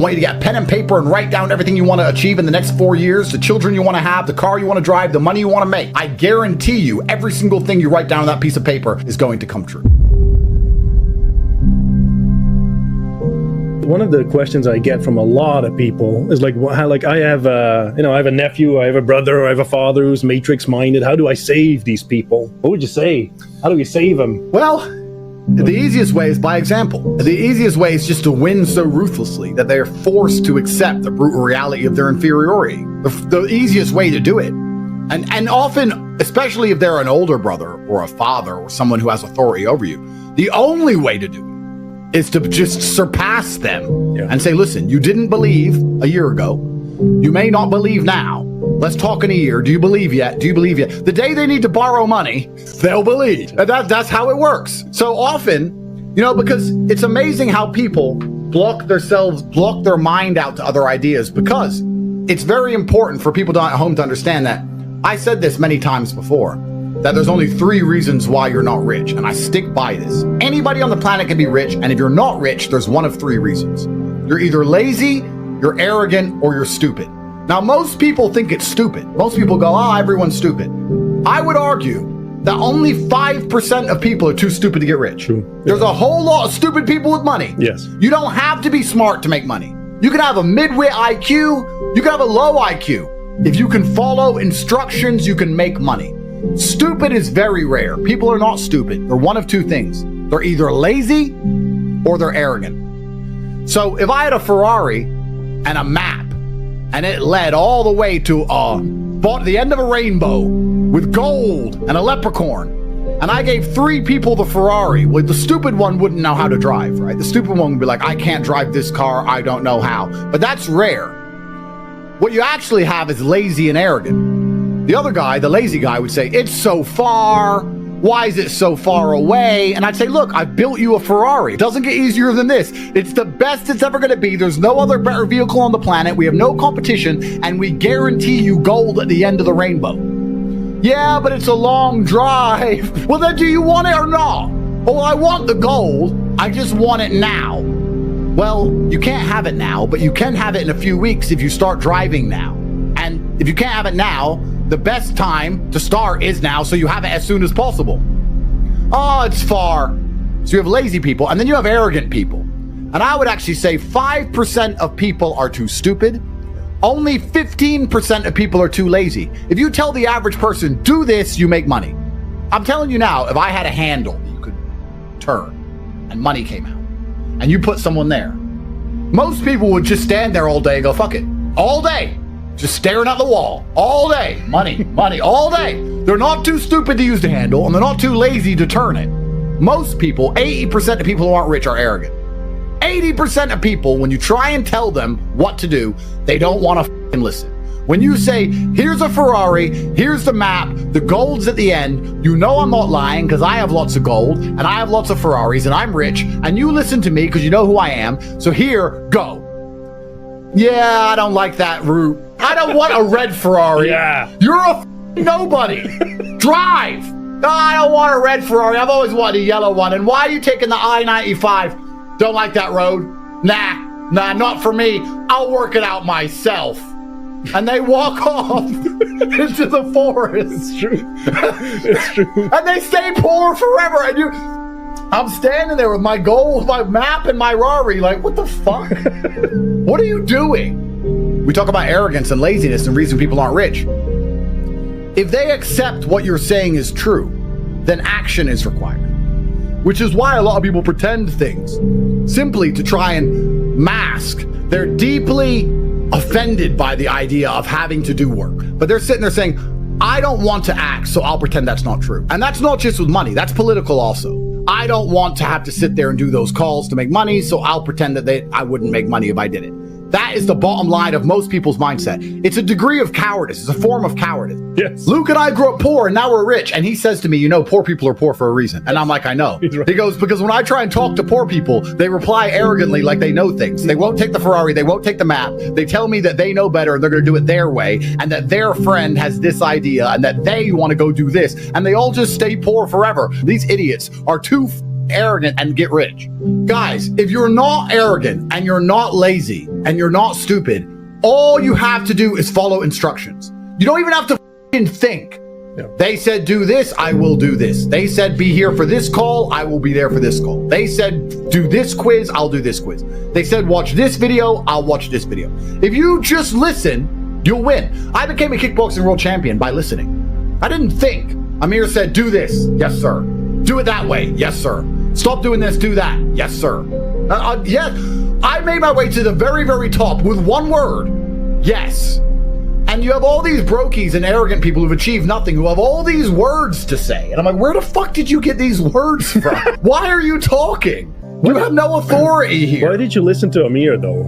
want you to get pen and paper and write down everything you want to achieve in the next 4 years, the children you want to have, the car you want to drive, the money you want to make. I guarantee you every single thing you write down on that piece of paper is going to come true. One of the questions I get from a lot of people is like, how, like I have I have a nephew, I have a brother, I have a father who's matrix minded. How do I save these people? What would you say? How do we save them? Well, the easiest way is by example. The easiest way is just to win so ruthlessly that they're forced to accept the brutal reality of their inferiority. The easiest way to do it. And often, especially if they're an older brother or a father or someone who has authority over you, the only way to do it is to just surpass them and say, listen, you didn't believe a year ago. You may not believe now. Let's talk in a year. Do you believe yet? Do you believe yet? The day they need to borrow money, they'll believe. And that's how it works. So often, because it's amazing how people block their mind out to other ideas, because it's very important for people at home to understand that I said this many times before, that there's only 3 reasons why you're not rich, and I stick by this. Anybody on the planet can be rich, and if you're not rich, there's one of 3 reasons. You're either lazy, you're arrogant, or you're stupid. Now, most people think it's stupid. Most people go, everyone's stupid. I would argue that only 5% of people are too stupid to get rich. True. There's a whole lot of stupid people with money. Yes. You don't have to be smart to make money. You can have a midwit IQ, you can have a low IQ. If you can follow instructions, you can make money. Stupid is very rare. People are not stupid. They're one of 2 things. They're either lazy or they're arrogant. So if I had a Ferrari and a map and it led all the way to the end of a rainbow with gold and a leprechaun, and I gave 3 people the Ferrari, well, the stupid one wouldn't know how to drive, right? The stupid one would be like, I can't drive this car. I don't know how. But that's rare. What you actually have is lazy and arrogant. The other guy, the lazy guy, would say, it's so far. Why is it so far away? And I'd say, look, I built you a Ferrari. It doesn't get easier than this. It's the best it's ever going to be. There's no other better vehicle on the planet. We have no competition, and we guarantee you gold at the end of the rainbow. Yeah, but it's a long drive. Well, then do you want it or not? Well, I want the gold. I just want it now. Well, you can't have it now, but you can have it in a few weeks if you start driving now. And if you can't have it now, the best time to start is now, so you have it as soon as possible. Oh, it's far. So you have lazy people, and then you have arrogant people. And I would actually say 5% of people are too stupid. Only 15% of people are too lazy. If you tell the average person, do this, you make money. I'm telling you now, if I had a handle that you could turn and money came out, and you put someone there, most people would just stand there all day and go, fuck it, all day. Just staring at the wall all day. Money, money, all day. They're not too stupid to use the handle, and they're not too lazy to turn it. Most people, 80% of people who aren't rich are arrogant. 80% of people, when you try and tell them what to do, they don't want to listen. When you say, here's a Ferrari, here's the map, the gold's at the end, you know I'm not lying because I have lots of gold, and I have lots of Ferraris, and I'm rich, and you listen to me because you know who I am, so here, go. Yeah, I don't like that route. I don't want a red Ferrari. Yeah. You're a nobody. Drive. No, I don't want a red Ferrari. I've always wanted a yellow one. And why are you taking the I-95? Don't like that road? Nah, not for me. I'll work it out myself. And they walk off into the forest. It's true. It's true. And they stay poor forever. And I'm standing there with my gold, my map, and my Rari, like, what the fuck? What are you doing? We talk about arrogance and laziness and reason people aren't rich. If they accept what you're saying is true, then action is required. Which is why a lot of people pretend things, simply to try and mask. They're deeply offended by the idea of having to do work. But they're sitting there saying, I don't want to act, so I'll pretend that's not true. And that's not just with money, that's political also. I don't want to have to sit there and do those calls to make money, so I'll pretend that I wouldn't make money if I did it. That is the bottom line of most people's mindset. It's a degree of cowardice. It's a form of cowardice. Yes. Luke and I grew up poor and now we're rich. And he says to me, poor people are poor for a reason. And I'm like, I know. Right. He goes, because when I try and talk to poor people, they reply arrogantly like they know things. They won't take the Ferrari. They won't take the map. They tell me that they know better and they're going to do it their way. And that their friend has this idea and that they want to go do this. And they all just stay poor forever. These idiots are too arrogant and get rich. Guys, if you're not arrogant and you're not lazy and you're not stupid, all you have to do is follow instructions. You don't even have to think. Yeah. They said do this, I will do this. They said be here for this call, I will be there for this call. They said do this quiz, I'll do this quiz. They said watch this video, I'll watch this video. If you just listen, you'll win. I became a kickboxing world champion by listening. I didn't think. Amir said do this, yes sir. Do it that way, yes sir. Stop doing this, do that, yes sir. Yes, I made my way to the very, very top with one word, yes. And you have all these brokies and arrogant people who've achieved nothing, who have all these words to say. And I'm like, where the fuck did you get these words from? Why are you talking? You have no authority here. Why did you listen to Amir, though?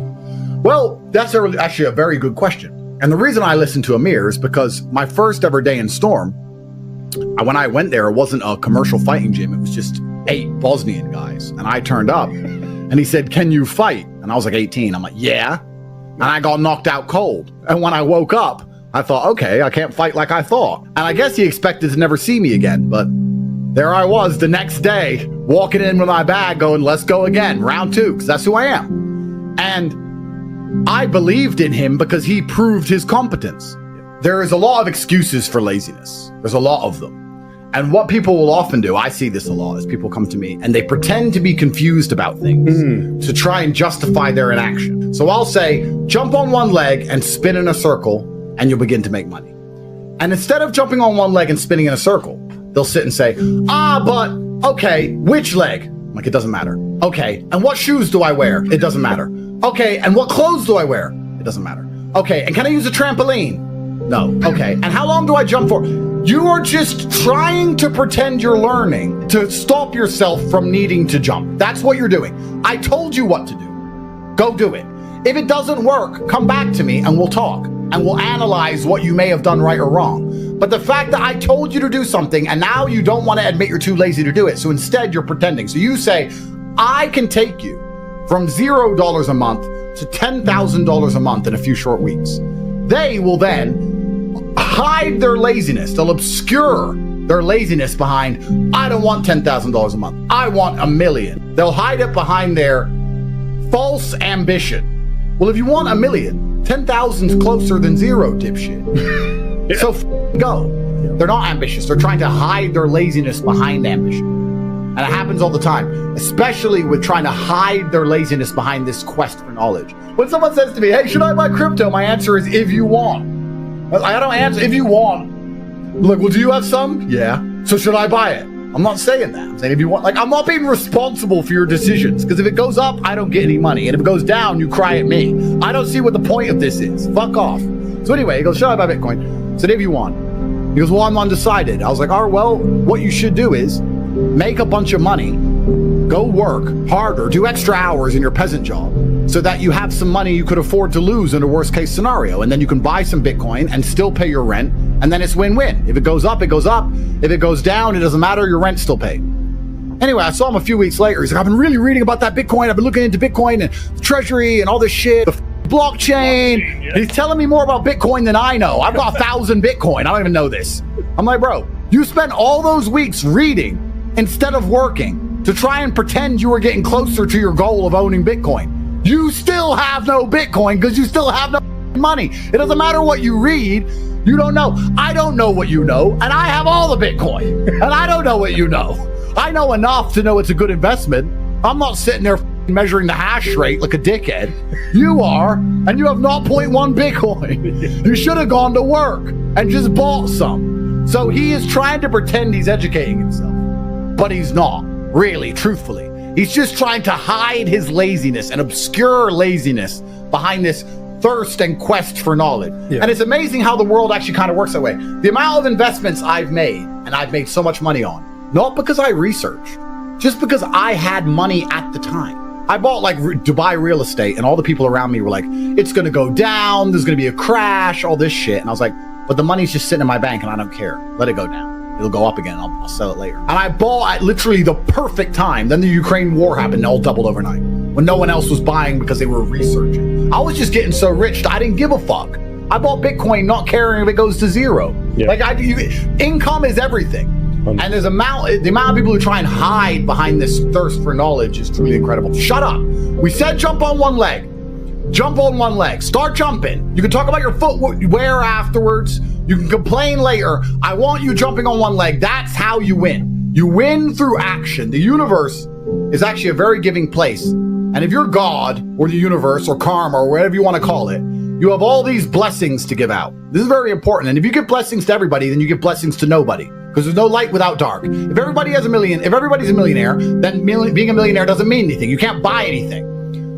Well, that's actually a very good question. And the reason I listened to Amir is because my first ever day in Storm, when I went there, it wasn't a commercial fighting gym. It was just 8 Bosnian guys. And I turned up and he said, can you fight? And I was like 18. I'm like, yeah. And I got knocked out cold. And when I woke up, I thought, okay, I can't fight like I thought. And I guess he expected to never see me again. But there I was the next day, walking in with my bag going, let's go again, round 2, because that's who I am. And I believed in him because he proved his competence. There is a lot of excuses for laziness. There's a lot of them. And what people will often do, I see this a lot, is people come to me and they pretend to be confused about things to try and justify their inaction. So I'll say, jump on one leg and spin in a circle and you'll begin to make money. And instead of jumping on one leg and spinning in a circle, they'll sit and say, but okay, which leg? I'm like, it doesn't matter. Okay, and what shoes do I wear? It doesn't matter. Okay, and what clothes do I wear? It doesn't matter. Okay, and can I use a trampoline? No. Okay, and how long do I jump for? You are just trying to pretend you're learning to stop yourself from needing to jump. That's what you're doing. I told you what to do. Go do it. If it doesn't work, come back to me and we'll talk and we'll analyze what you may have done right or wrong. But the fact that I told you to do something and now you don't want to admit you're too lazy to do it, so instead you're pretending. So you say, I can take you from $0 a month to $10,000 a month in a few short weeks. They will then hide their laziness. They'll obscure their laziness behind, I don't want $10,000 a month. I want $1 million. They'll hide it behind their false ambition. Well, if you want $1 million, 10,000's closer than 0, dipshit. Yeah. So go. Yeah. They're not ambitious. They're trying to hide their laziness behind ambition. And it happens all the time, especially with trying to hide their laziness behind this quest for knowledge. When someone says to me, hey, should I buy crypto? My answer is, if you want. I don't answer if you want. Like, well, do you have some? Yeah. So should I buy it? I'm not saying that. I'm saying if you want. Like, I'm not being responsible for your decisions, because if it goes up, I don't get any money. And if it goes down, you cry at me. I don't see what the point of this is. Fuck off. So anyway, he goes, should I buy Bitcoin? I said, if you want. He goes, well, I'm undecided. I was like, all right, well, what you should do is make a bunch of money, go work harder, do extra hours in your peasant job, so that you have some money you could afford to lose in a worst case scenario. And then you can buy some Bitcoin and still pay your rent. And then it's win-win. If it goes up, it goes up. If it goes down, it doesn't matter. Your rent's still paid. Anyway, I saw him a few weeks later. He's like, I've been really reading about that Bitcoin. I've been looking into Bitcoin and the treasury and all this shit, the blockchain. Yeah. He's telling me more about Bitcoin than I know. I've got 1,000 Bitcoin. I don't even know this. I'm like, bro, you spent all those weeks reading instead of working to try and pretend you were getting closer to your goal of owning Bitcoin. You still have no Bitcoin because you still have no money. It doesn't matter what you read. You don't know. I don't know what you know, and I have all the Bitcoin, and I don't know what you know. I know enough to know it's a good investment. I'm not sitting there measuring the hash rate like a dickhead. You are, and you have 0.1 Bitcoin. You should have gone to work and just bought some. So he is trying to pretend he's educating himself, but he's not, really, truthfully. He's just trying to hide his laziness and obscure laziness behind this thirst and quest for knowledge. Yeah. And it's amazing how the world actually kind of works that way. The amount of investments I've made, and I've made so much money on, not because I researched, just because I had money at the time. I bought like Dubai real estate, and all the people around me were like, it's going to go down, there's going to be a crash, all this shit. And I was like, but the money's just sitting in my bank and I don't care. Let it go down. It'll go up again. I'll sell it later. And I bought at literally the perfect time. Then the Ukraine war happened and it all doubled overnight when no one else was buying because they were researching. I was just getting so rich, I didn't give a fuck. I bought Bitcoin not caring if it goes to 0. Yeah. Like income is everything. And the amount of people who try and hide behind this thirst for knowledge is truly incredible. Shut up. We said jump on one leg. Jump on one leg. Start jumping. You can talk about your footwear afterwards. You can complain later. I want you jumping on one leg. That's how you win. You win through action. The universe is actually a very giving place. And if you're God or the universe or karma or whatever you want to call it, you have all these blessings to give out. This is very important. And if you give blessings to everybody, then you give blessings to nobody. Because there's no light without dark. If everybody's a millionaire, then being a millionaire doesn't mean anything. You can't buy anything.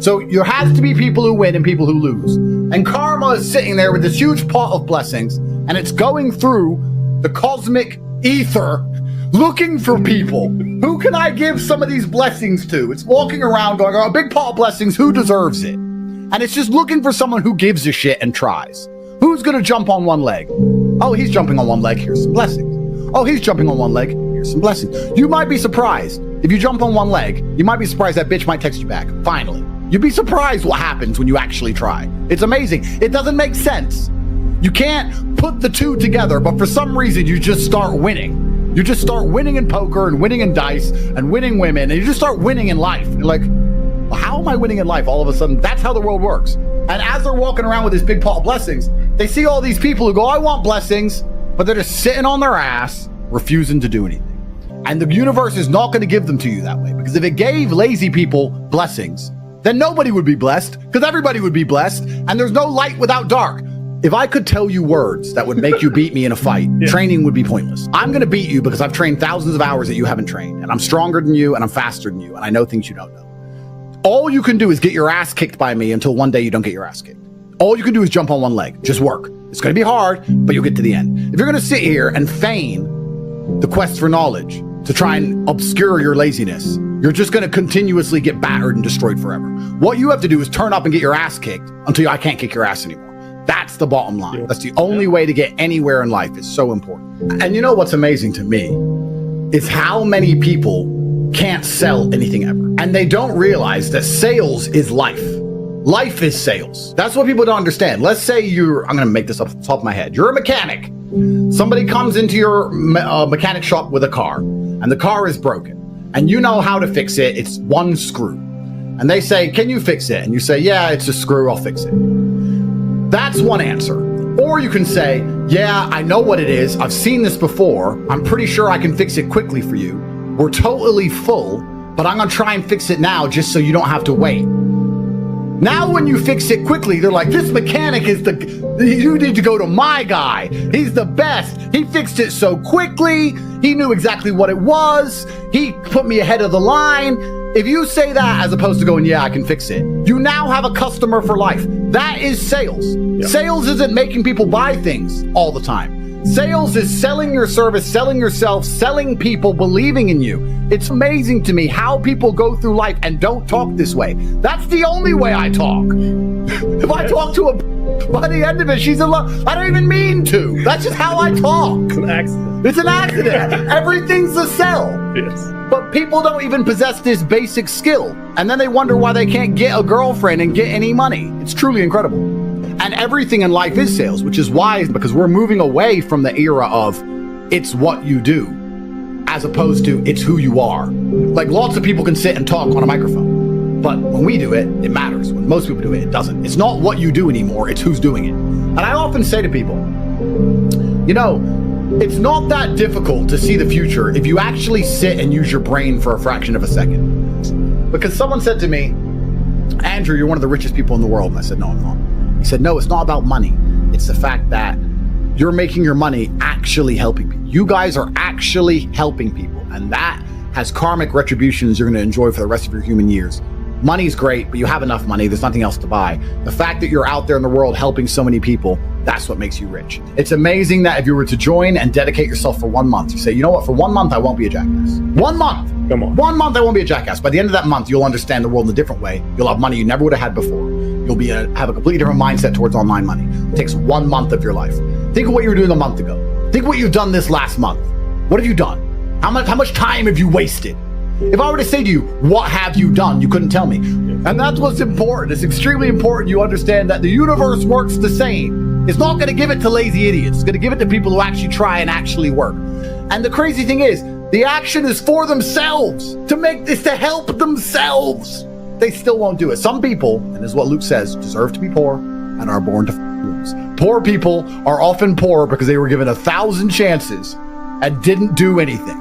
So there has to be people who win and people who lose. And karma is sitting there with this huge pot of blessings, and it's going through the cosmic ether looking for people. Who can I give some of these blessings to? It's walking around going, oh, a big pot of blessings, who deserves it? And it's just looking for someone who gives a shit and tries. Who's gonna jump on one leg? Oh, he's jumping on one leg, here's some blessings. Oh, he's jumping on one leg, here's some blessings. You might be surprised. If you jump on one leg, you might be surprised that bitch might text you back, finally. You'd be surprised what happens when you actually try. It's amazing. It doesn't make sense. You can't put the two together, but for some reason you just start winning. You just start winning in poker and winning in dice and winning women, and you just start winning in life. You're like, well, how am I winning in life all of a sudden? That's how the world works. And as they're walking around with this big pot of blessings, they see all these people who go, I want blessings, but they're just sitting on their ass, refusing to do anything. And the universe is not going to give them to you that way, because if it gave lazy people blessings, then nobody would be blessed, because everybody would be blessed, and there's no light without dark. If I could tell you words that would make you beat me in a fight, training would be pointless. I'm going to beat you because I've trained thousands of hours that you haven't trained, and I'm stronger than you, and I'm faster than you, and I know things you don't know. All you can do is get your ass kicked by me until one day you don't get your ass kicked. All you can do is jump on one leg. Just work. It's going to be hard, but you'll get to the end. If you're going to sit here and feign the quest for knowledge to try and obscure your laziness, you're just going to continuously get battered and destroyed forever. What you have to do is turn up and get your ass kicked until I can't kick your ass anymore. That's the bottom line. That's the only way to get anywhere in life. It's so important. And you know what's amazing to me is how many people can't sell anything ever. And they don't realize that sales is life. Life is sales. That's what people don't understand. Let's say I'm going to make this up off the top of my head. You're a mechanic. Somebody comes into your mechanic shop with a car, and the car is broken. And you know how to fix it. It's one screw. And they say, can you fix it? And you say, yeah, it's a screw. I'll fix it. That's one answer. Or you can say, yeah, I know what it is. I've seen this before. I'm pretty sure I can fix it quickly for you. We're totally full, but I'm going to try and fix it now just so you don't have to wait. Now, when you fix it quickly, they're like, this mechanic is you need to go to my guy. He's the best. He fixed it so quickly. He knew exactly what it was. He put me ahead of the line. If you say that as opposed to going, yeah, I can fix it, you now have a customer for life. That is sales. Yep. Sales isn't making people buy things all the time. Sales is selling your service, selling yourself, selling people, believing in you. It's amazing to me how people go through life and don't talk this way. That's the only way I talk. If I talk to by the end of it, she's in love. I don't even mean to. That's just how I talk. It's an accident. It's an accident. Everything's a sell. Yes. But people don't even possess this basic skill. And then they wonder why they can't get a girlfriend and get any money. It's truly incredible. And everything in life is sales, which is why, because we're moving away from the era of it's what you do, as opposed to it's who you are. Like lots of people can sit and talk on a microphone, but when we do it, it matters. When most people do it, it doesn't. It's not what you do anymore, it's who's doing it. And I often say to people, you know, it's not that difficult to see the future if you actually sit and use your brain for a fraction of a second. Because someone said to me, Andrew, you're one of the richest people in the world. And I said, no, I'm not. He said, no, it's not about money. It's the fact that you're making your money actually helping people. You guys are actually helping people. And that has karmic retributions you're going to enjoy for the rest of your human years. Money's great, but you have enough money. There's nothing else to buy. The fact that you're out there in the world helping so many people, that's what makes you rich. It's amazing that if you were to join and dedicate yourself for 1 month, you say, you know what, for 1 month, I won't be a jackass. 1 month. Come on. 1 month, I won't be a jackass. By the end of that month, you'll understand the world in a different way. You'll have money you never would have had before. You'll have a completely different mindset towards online money. It takes 1 month of your life. Think of what you were doing a month ago. Think of what you've done this last month. What have you done? How much time have you wasted? If I were to say to you, what have you done? You couldn't tell me. And that's what's important. It's extremely important you understand that the universe works the same. It's not going to give it to lazy idiots. It's going to give it to people who actually try and actually work. And the crazy thing is, the action is for themselves, to make this, to help themselves. They still won't do it. Some people, and this is what Luke says, deserve to be poor and are born to lose. Poor people are often poor because they were given 1,000 chances and didn't do anything.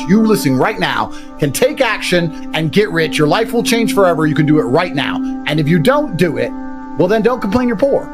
You listening right now can take action and get rich. Your life will change forever. You can do it right now. And if you don't do it, well, then don't complain you're poor.